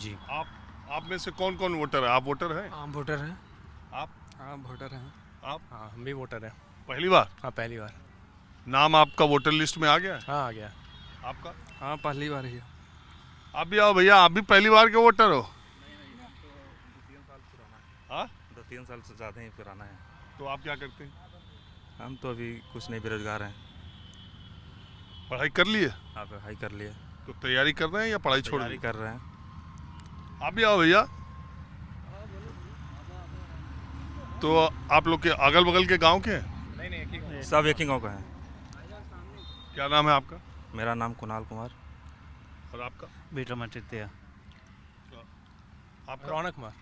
जी। आप में से कौन कौन वोटर है? आप वोटर हैं? हाँ वोटर हैं। आप हाँ वोटर हैं। आप हाँ हम भी वोटर हैं। पहली बार हाँ पहली बार। नाम आपका वोटर लिस्ट में आ गया है? हाँ आ गया। आपका? हाँ पहली बार ही। आप भी आओ भैया, आप भी पहली बार के वोटर हो? हाँ, 2-3 साल से ज़्यादा ही पुराना है। तो आप क्या करते हैं? हम तो अभी कुछ नहीं, बेरोजगार हैं। पढ़ाई कर लिए? आप पढ़ाई कर लिए? तो तैयारी कर रहे हैं या पढ़ाई छोड़ तैयारी दी? कर रहे हैं। आप भी आओ भैया। तो आप लोग के अगल बगल के गांव के हैं? सब एक ही गाँव का है। क्या नाम है आपका? मेरा नाम कुणाल कुमार। और आपका? विक्रमादित्य। आपका? रौनक कुमार।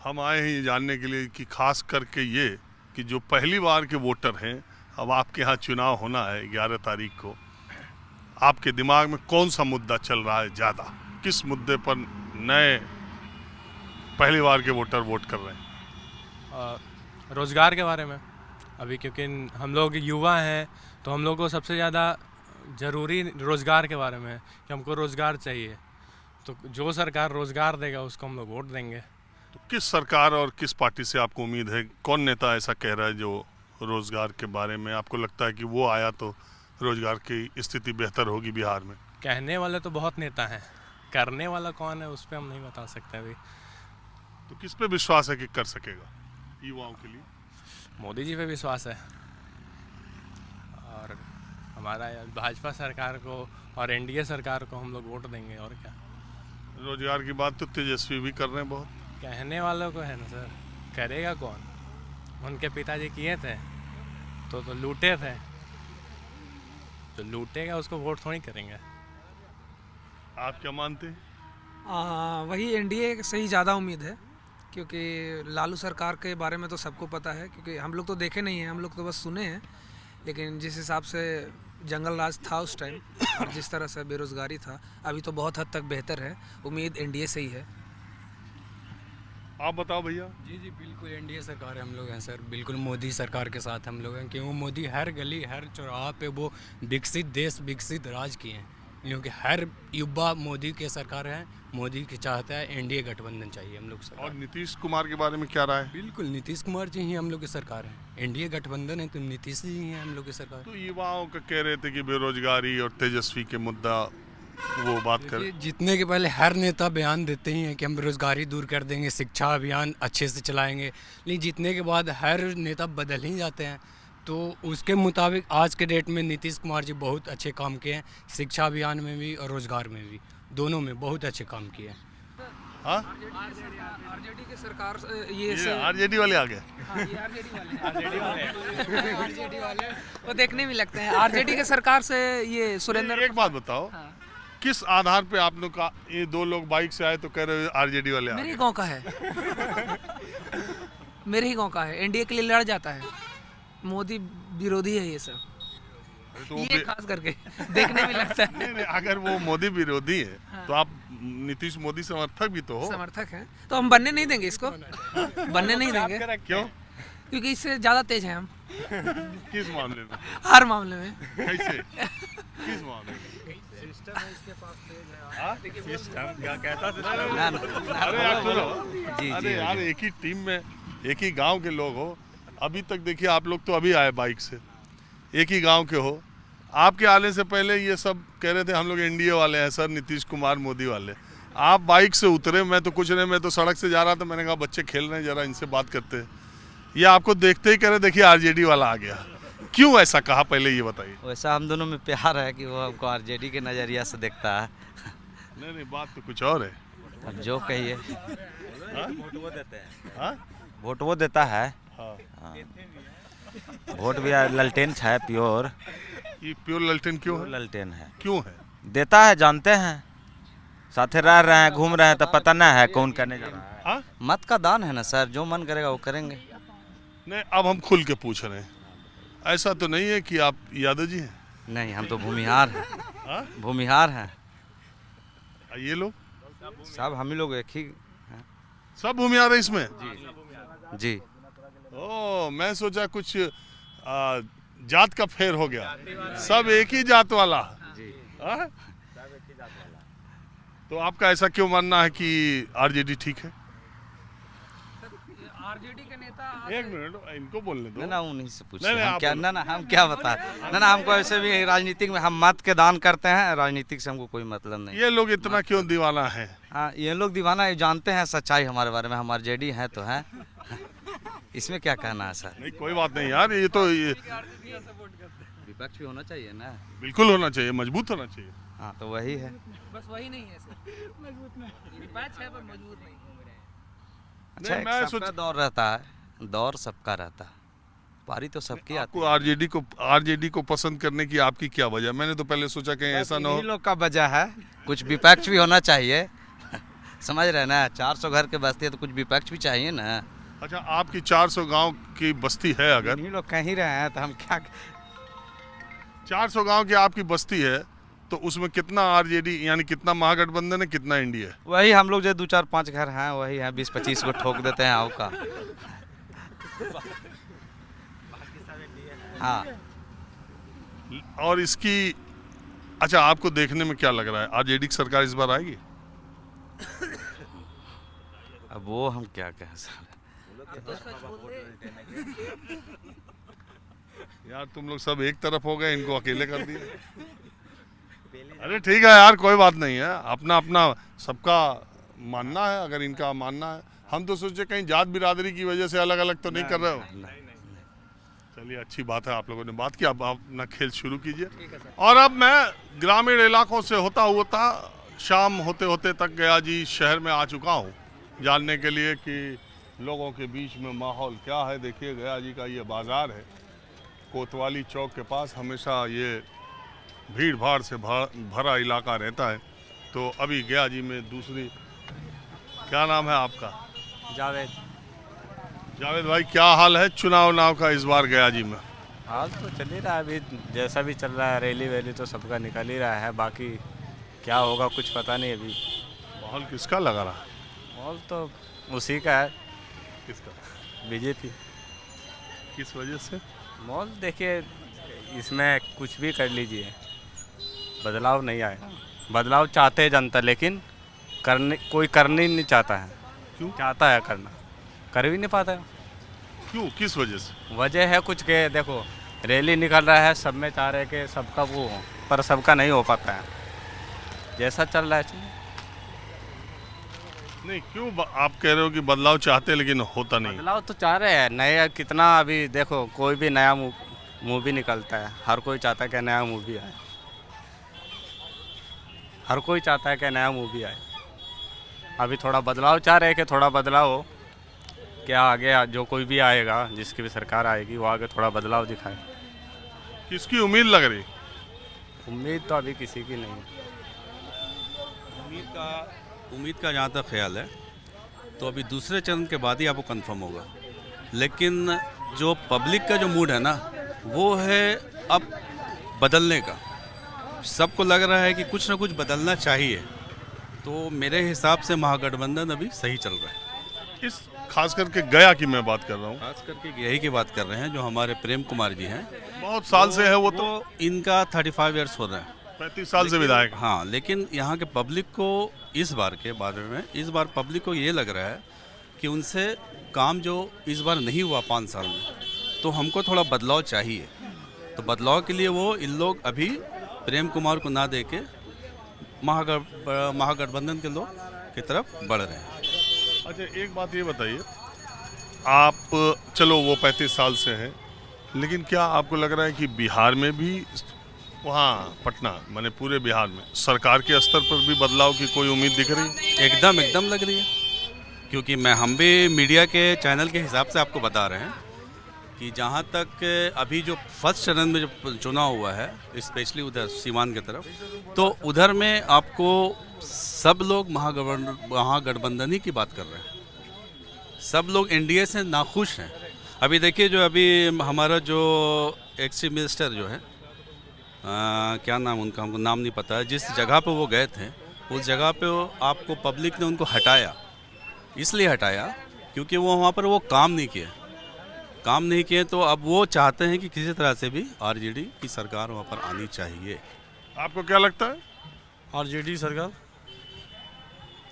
हम आए हैं ये जानने के लिए कि खास करके ये कि जो पहली बार के वोटर हैं, अब आपके यहाँ चुनाव होना है 11 तारीख को, आपके दिमाग में कौन सा मुद्दा चल रहा है ज़्यादा? किस मुद्दे पर नए पहली बार के वोटर वोट कर रहे हैं? रोज़गार के बारे में अभी, क्योंकि हम लोग युवा हैं तो हम लोग को सबसे ज़्यादा ज़रूरी रोज़गार के बारे में है कि हमको रोज़गार चाहिए। तो जो सरकार रोज़गार देगा उसको हम लोग वोट देंगे। तो किस सरकार और किस पार्टी से आपको उम्मीद है? कौन नेता ऐसा कह रहा है जो रोज़गार के बारे में आपको लगता है कि वो आया तो रोज़गार की स्थिति बेहतर होगी बिहार में? कहने वाले तो बहुत नेता हैं, करने वाला कौन है उस पर हम नहीं बता सकते अभी। तो किस पे विश्वास है कि कर सकेगा युवाओं के लिए? मोदी जी पे विश्वास है और हमारा भाजपा सरकार को और एनडीए सरकार को हम लोग वोट देंगे। और क्या, रोज़गार की बात तो तेजस्वी भी कर रहे हैं बहुत। कहने वालों को है ना सर, करेगा कौन? उनके पिताजी किए थे तो लूटे थे, जो लूटेगा उसको वोट थोड़ी करेंगे। आप क्या मानते हैं? वही एनडीए से ही ज़्यादा उम्मीद है, क्योंकि लालू सरकार के बारे में तो सबको पता है, क्योंकि हम लोग तो देखे नहीं हैं, हम लोग तो बस सुने हैं। लेकिन जिस हिसाब से जंगल राज था उस टाइम और जिस तरह से बेरोज़गारी था, अभी तो बहुत हद तक बेहतर है। उम्मीद एनडीए से ही है। आप बताओ भैया। जी जी बिल्कुल एनडीए सरकार है, हम लोग हैं सर, बिल्कुल मोदी सरकार के साथ हम लोग हैं। क्यों मोदी हर गली हर चौराहा पे वो विकसित देश विकसित राज किए हैं, क्योंकि हर युवा मोदी के सरकार है, मोदी की चाहता है, एनडीए गठबंधन चाहिए हम लोग सरकार। और नीतीश कुमार के बारे में क्या राय है? बिल्कुल नीतीश कुमार जी ही हम लोग की सरकार है, एनडीए गठबंधन है तो नीतीश जी ही हैं हम लोग की सरकार। तो युवाओं का कह रहे थे कि बेरोजगारी और तेजस्वी के मुद्दा वो बात कर। जितने के पहले हर नेता बयान देते ही हैं कि हम बेरोजगारी दूर कर देंगे, शिक्षा अभियान अच्छे से चलाएंगे, लेकिन जीतने के बाद हर नेता बदल ही जाते हैं। तो उसके मुताबिक आज के डेट में नीतीश कुमार जी बहुत अच्छे काम किए हैं, शिक्षा अभियान में भी और रोजगार में भी, दोनों में बहुत अच्छे काम किए हैं। हाँ, आरजेडी की सरकार ये आरजेडी वाले आ गए। आरजेडी वाले वो देखने में लगते हैं। आरजेडी के सरकार से ये सुरेंद्र। एक बात बताओ, हाँ। किस आधार पे आप लोग का ये दो लोग बाइक से आए तो कह रहे हो आरजेडी वाले आ मेरे ही गए? गांव का है। मेरे ही गांव का है, एनडीए के लिए लड़ जाता है। मोदी विरोधी है ये सब, तो ये खास करके देखने में लगता है। नहीं, अगर वो मोदी विरोधी है तो आप नीतीश मोदी समर्थक भी तो हो। समर्थक हैं तो हम बनने नहीं देंगे इसको, बनने नहीं देंगे। क्यों? क्योंकि इससे ज़्यादा तेज हैं हम किस मामले में? हर मामले में। कैसे? किस मामले में? सिस्टम है इसके पास तेज है। हाँ? सिस्टम क्या कहता सिस्टम? अरे यार सुनो, अरे यार एक ही टीम में एक ही गांव के लोग हो। अभी तक देखिए आप लोग तो अभी आए बाइक से, एक ही गांव के हो। आपके आने से पहले ये सब कह रहे थे हम लोग एनडीए वाले हैं सर, नीतीश कुमार मोदी वाले। आप बाइक से उतरे, मैं तो कुछ नहीं, मैं तो सड़क से जा रहा था, मैंने कहा बच्चे खेल रहे हैं, जरा इनसे बात करते हैं। ये आपको देखते ही कह रहे देखिए आरजेडी वाला आ गया। क्यों ऐसा कहा, पहले ये बताइए। वैसा हम दोनों में प्यार है कि वो हमको आरजेडी के नज़रिया से देखता है। नहीं, बात तो कुछ और है। अब जो कहिए। वोट वो देते हैं। हाँ? वोट वो देता है। हाँ। वोट भी ललटेन है, प्योर ये प्योर ललटेन क्यों है? ललटेन है, क्यों है? देता है, जानते हैं, साथे रह रहे हैं, घूम रहे हैं, तो पता नहीं है कौन करने जा रहा है। हाँ? मत का दान है ना सर, जो मन करेगा वो करेंगे। नहीं, अब हम खुल के पूछ रहे हैं, ऐसा तो नहीं है कि आप यादव जी हैं? नहीं, हम तो भूमिहार हैं। हाँ? भूमिहार हैं ये लोग सब, हम ही लोग एक ही हैं। सब भूमिहार है इसमें? जी। ओ, मैं सोचा कुछ जात का फेर हो गया। सब एक ही जात वाला। हाँ? तो आपका ऐसा क्यों मानना है कि आरजेडी ठीक है? आरजेडी के नेता एक मिनट इनको बोलने दो। ना उन्हीं से पूछे नहीं, हम आप क्या बोलो। ना हम क्या बता ना हमको ऐसे भी राजनीतिक में हम मत के दान करते हैं, राजनीतिक से हमको कोई मतलब नहीं। ये लोग इतना क्यों दीवाना है? हाँ ये लोग दीवाना है, जानते हैं सच्चाई हमारे बारे में, हम आरजेडी हैं तो हैं। इसमें क्या कहना है सर? नहीं कोई बात नहीं यार, ये तो विपक्ष भी होना चाहिए ना। बिल्कुल होना चाहिए, मजबूत होना चाहिए। हाँ तो वही है। बस वही नहीं है सर, मजबूत नहीं पैच है पर मजबूत नहीं। अच्छा नहीं, मैं एक सबका दौर रहता है, दौर सबका रहता है, पारी तो सबकी आती आपको आरजेडी को पसंद करने की आपकी क्या वजह? मैंने तो पहले सोचा कहीं है। ऐसा ना हो। इन्हीं लोग का वजह है, कुछ विपक्ष भी होना चाहिए। समझ रहे ना, 400 घर के बस्ती है तो कुछ विपक्ष भी चाहिए ना। अच्छा आपकी 400 गांव की बस्ती है, अगर इन्हीं लोग कहीं रहे हैं तो हम क्या 400 गांव की आपकी बस्ती है तो उसमें कितना आरजेडी यानी कितना महागठबंधन है, कितना इंडिया है? वही हम लोग जो 2-4-5 घर हैं वही हैं, 20-25 को ठोक देते हैं आओ का। हाँ और इसकी अच्छा आपको देखने में क्या लग रहा है, आरजेडी की सरकार इस बार आएगी? अब वो हम क्या कहें सर। यार तुम लोग सब एक तरफ हो गए, इनको अकेले कर दिए। अरे ठीक है यार, कोई बात नहीं है, अपना अपना सबका मानना है। अगर इनका मानना है, हम तो सोचे कहीं जात बिरादरी की वजह से अलग अलग तो नहीं कर रहे हो। चलिए अच्छी बात है, आप लोगों ने बात की, अब आप अपना खेल शुरू कीजिए। और अब मैं ग्रामीण इलाकों से होता शाम होते होते तक गया जी शहर में आ चुका हूँ, जानने के लिए कि लोगों के बीच में माहौल क्या है। देखिए गया जी का ये बाज़ार है, कोतवाली चौक के पास हमेशा ये भीड़ भाड़ से भरा इलाका रहता है। तो अभी गया जी में दूसरी, क्या नाम है आपका? जावेद भाई, क्या हाल है चुनाव का इस बार गया जी में? हाल तो चल ही रहा है, अभी जैसा भी चल रहा है, रैली वैली तो सबका निकल ही रहा है, बाकी क्या होगा कुछ पता नहीं अभी। माहौल किसका लगा रहा है? माहौल तो उसी का है, किसका? बीजेपी। किस वजह से? माहौल देखिए, इसमें कुछ भी कर लीजिए, बदलाव नहीं आएगा। बदलाव चाहते हैं जनता, लेकिन कोई करना ही नहीं चाहता है। क्यों? चाहता है करना, कर भी नहीं पाता है। क्यों, किस वजह से? वजह है कुछ के, देखो रैली निकल रहा है, सब में चाह रहे कि सबका वो हो, पर सबका नहीं हो पाता है। जैसा चल रहा है चलिए। नहीं क्यों आप कह रहे हो कि बदलाव चाहते हैं लेकिन होता नहीं? बदलाव तो चाह रहे हैं, नया कितना अभी देखो, कोई भी नया मूवी निकलता है, हर कोई चाहता है कि नया मूवी आए, हर कोई चाहता है कि नया मूवी आए। अभी थोड़ा बदलाव चाह रहे हैं कि थोड़ा बदलाव हो, क्या आगे जो कोई भी आएगा, जिसकी भी सरकार आएगी, वो आगे थोड़ा बदलाव दिखाए। किसकी उम्मीद लग रही? उम्मीद तो अभी किसी की नहीं है। उम्मीद का जहाँ तक ख्याल है तो अभी दूसरे चरण के बाद ही आपको कंफर्म होगा, लेकिन जो पब्लिक का जो मूड है ना, वो है अब बदलने का। सबको लग रहा है कि कुछ ना कुछ बदलना चाहिए, तो मेरे हिसाब से महागठबंधन अभी सही चल रहा है। इस खास करके गया की मैं बात कर रहा हूँ, खास करके यही की बात कर रहे हैं, जो हमारे प्रेम कुमार जी हैं, बहुत साल से है वो तो इनका 35 ईयर्स हो रहे हैं, 35 साल से विधायक। हाँ, लेकिन यहाँ के पब्लिक को इस बार के बारे में, इस बार पब्लिक को ये लग रहा है कि उनसे काम जो इस बार नहीं हुआ 5 साल में, तो हमको थोड़ा बदलाव चाहिए। तो बदलाव के लिए वो इन लोग अभी प्रेम कुमार को ना दे के महागठबंधन के लोग की तरफ बढ़ रहे हैं। अच्छा एक बात ये बताइए, आप चलो वो 35 साल से हैं, लेकिन क्या आपको लग रहा है कि बिहार में भी, वहाँ पटना माने पूरे बिहार में सरकार के स्तर पर भी बदलाव की कोई उम्मीद दिख रही है? एकदम लग रही है, क्योंकि हम भी मीडिया के चैनल के हिसाब से आपको बता रहे हैं कि जहाँ तक अभी जो फर्स्ट चरण में जो चुनाव हुआ है, स्पेशली उधर सीवान की तरफ, तो उधर में आपको सब लोग महागठबंधन ही की बात कर रहे हैं। सब लोग एनडीए से नाखुश हैं। अभी देखिए, जो अभी हमारा जो एक्स मिनिस्टर जो है, क्या नाम उनका, हमको नाम नहीं पता है, जिस जगह पे वो गए थे, उस जगह पे आपको पब्लिक ने उनको हटाया। इसलिए हटाया क्योंकि वो वहाँ पर वो काम नहीं किए, तो अब वो चाहते हैं कि किसी तरह से भी आरजेडी की सरकार वहाँ पर आनी चाहिए। आपको क्या लगता है? आरजेडी सरकार।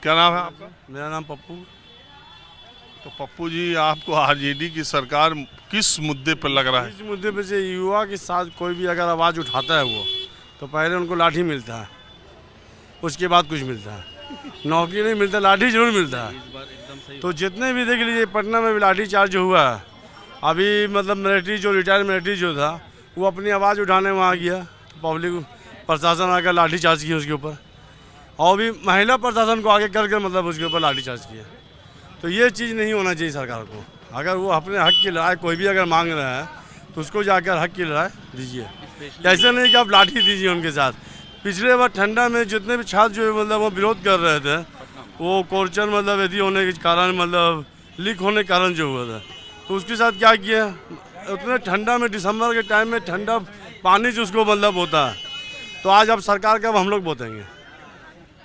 क्या नाम है आपका? मेरा नाम पप्पू। तो पप्पू जी, आपको आरजेडी की सरकार किस मुद्दे पर लग रहा है? इस मुद्दे पे से युवा के साथ कोई भी अगर आवाज़ उठाता है वो, तो पहले उनको लाठी मिलता है, उसके बाद कुछ मिलता है। नौकरी नहीं मिलता, लाठी जरूर मिलता है। तो जितने भी देख लीजिए, पटना में भी लाठी चार्ज जो हुआ है अभी, मतलब मिलिट्री जो रिटायर्ड मिलिट्री जो था वो अपनी आवाज़ उठाने वहाँ गया, तो पब्लिक प्रशासन आकर लाठी चार्ज किया उसके ऊपर, और भी महिला प्रशासन को आगे करके मतलब उसके ऊपर लाठी चार्ज किया। तो ये चीज़ नहीं होना चाहिए सरकार को। अगर वो अपने हक की लड़ाई कोई भी अगर मांग रहा है तो उसको जाकर हक की लड़ाई दीजिए, ऐसा नहीं कि आप लाठी दीजिए उनके साथ। पिछले बार ठंडा में जितने भी छात्र जो मतलब वो विरोध कर रहे थे, वो कोर्चर मतलब यदि होने के कारण मतलब लीक होने के कारण जो हुआ था, तो उसके साथ क्या किया, उतने ठंडा में दिसंबर के टाइम में ठंडा पानी से उसको मतलब होता है। तो आज अब सरकार का हम लोग बोतेंगे,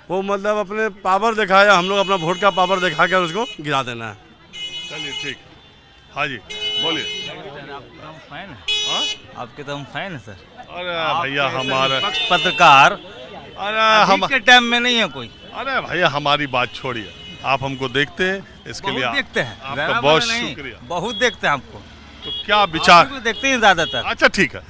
वो मतलब अपने पावर दिखाया, हम लोग अपना वोट का पावर दिखा कर उसको गिरा देना है। चलिए ठीक। हाँ जी बोलिए। फैन है हाँ? आपके तो हम फैन है सर। अरे भैया हमारा, पत्रकार अरे हम, के टाइम में नहीं है कोई। अरे भैया हमारी बात छोड़िए, आप हमको देखते हैं, इसके लिए देखते हैं, आपका बहुत शुक्रिया। बहुत देखते हैं आपको। तो क्या विचार? देखते हैं ज्यादातर। अच्छा ठीक है,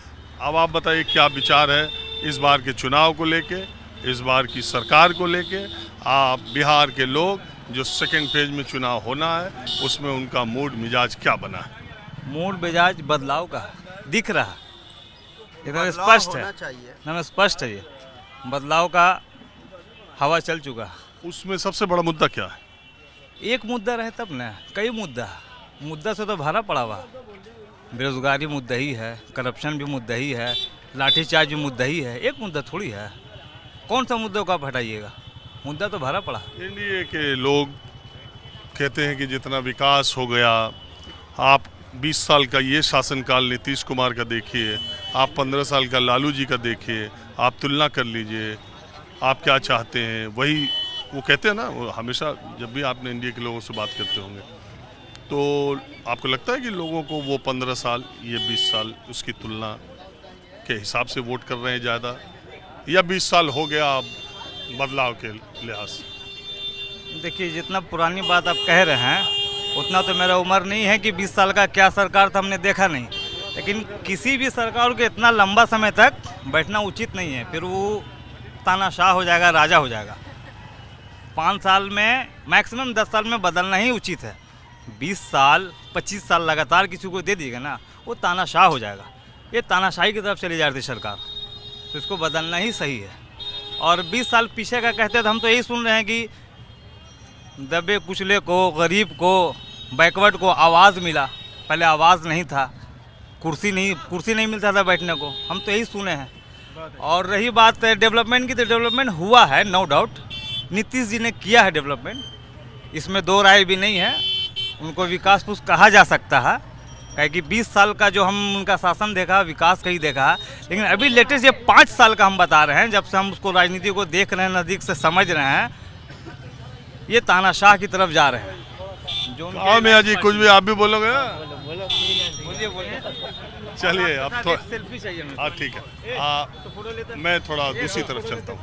अब आप बताइए क्या विचार है इस बार के चुनाव को लेके, इस बार की सरकार को लेके? आप बिहार के लोग जो सेकंड फेज में चुनाव होना है उसमें उनका मूड मिजाज क्या बना है? मूड मिजाज बदलाव का दिख रहा, एकदम स्पष्ट है, एकदम स्पष्ट है। ये बदलाव का हवा चल चुका। उसमें सबसे बड़ा मुद्दा क्या है? एक मुद्दा रहे तब ना, कई मुद्दा से तो भरा पड़ा हुआ। बेरोजगारी मुद्दा ही है, करप्शन भी मुद्दा ही है, लाठीचार्ज भी मुद्दा ही है। एक मुद्दा थोड़ी है, कौन सा मुद्दों को आप हटाइएगा, मुद्दा तो भरा पड़ा। एनडीए के लोग कहते हैं कि जितना विकास हो गया, आप 20 साल का ये शासनकाल नीतीश कुमार का देखिए, आप 15 साल का लालू जी का देखिए, आप तुलना कर लीजिए, आप क्या चाहते हैं वही वो कहते हैं ना। वो हमेशा जब भी आपने एनडीए के लोगों से बात करते होंगे, तो आपको लगता है कि लोगों को वो 15 साल ये 20 साल उसकी तुलना के हिसाब से वोट कर रहे हैं ज़्यादा, या 20 साल हो गया अब बदलाव के लिहाज से? देखिए, जितना पुरानी बात आप कह रहे हैं उतना तो मेरा उम्र नहीं है कि 20 साल का क्या सरकार था हमने देखा नहीं, लेकिन किसी भी सरकार को इतना लंबा समय तक बैठना उचित नहीं है, फिर वो तानाशाह हो जाएगा, राजा हो जाएगा। 5 साल में मैक्सिमम 10 साल में बदलना ही उचित है। 20 साल 25 साल लगातार किसी को दे दिएगा ना, वो तानाशाह हो जाएगा। ये तानाशाही की तरफ चली जा रही सरकार, तो इसको बदलना ही सही है। और 20 साल पीछे का कहते तो हम तो यही सुन रहे हैं कि दबे कुचले को, गरीब को, बैकवर्ड को आवाज़ मिला। पहले आवाज़ नहीं था, कुर्सी नहीं मिलता था बैठने को, हम तो यही सुने हैं। और रही बात डेवलपमेंट की, तो डेवलपमेंट हुआ है, नो डाउट। नीतीश जी ने किया है डेवलपमेंट, इसमें दो राय भी नहीं है। उनको विकास पुरुष कहा जा सकता है, क्या कि 20 साल का जो हम उनका शासन देखा, विकास का ही देखा। लेकिन अभी लेटेस्ट ये 5 साल का हम बता रहे हैं, जब से हम उसको राजनीति को देख रहे हैं, नज़दीक से समझ रहे हैं, ये तानाशाह की तरफ जा रहे हैं। जो मियां जी कुछ भी आप भी बोलोगे? बोलिए। चलिए अब सेल्फी चाहिए। हाँ ठीक है, मैं थोड़ा दूसरी तरफ चलता हूँ।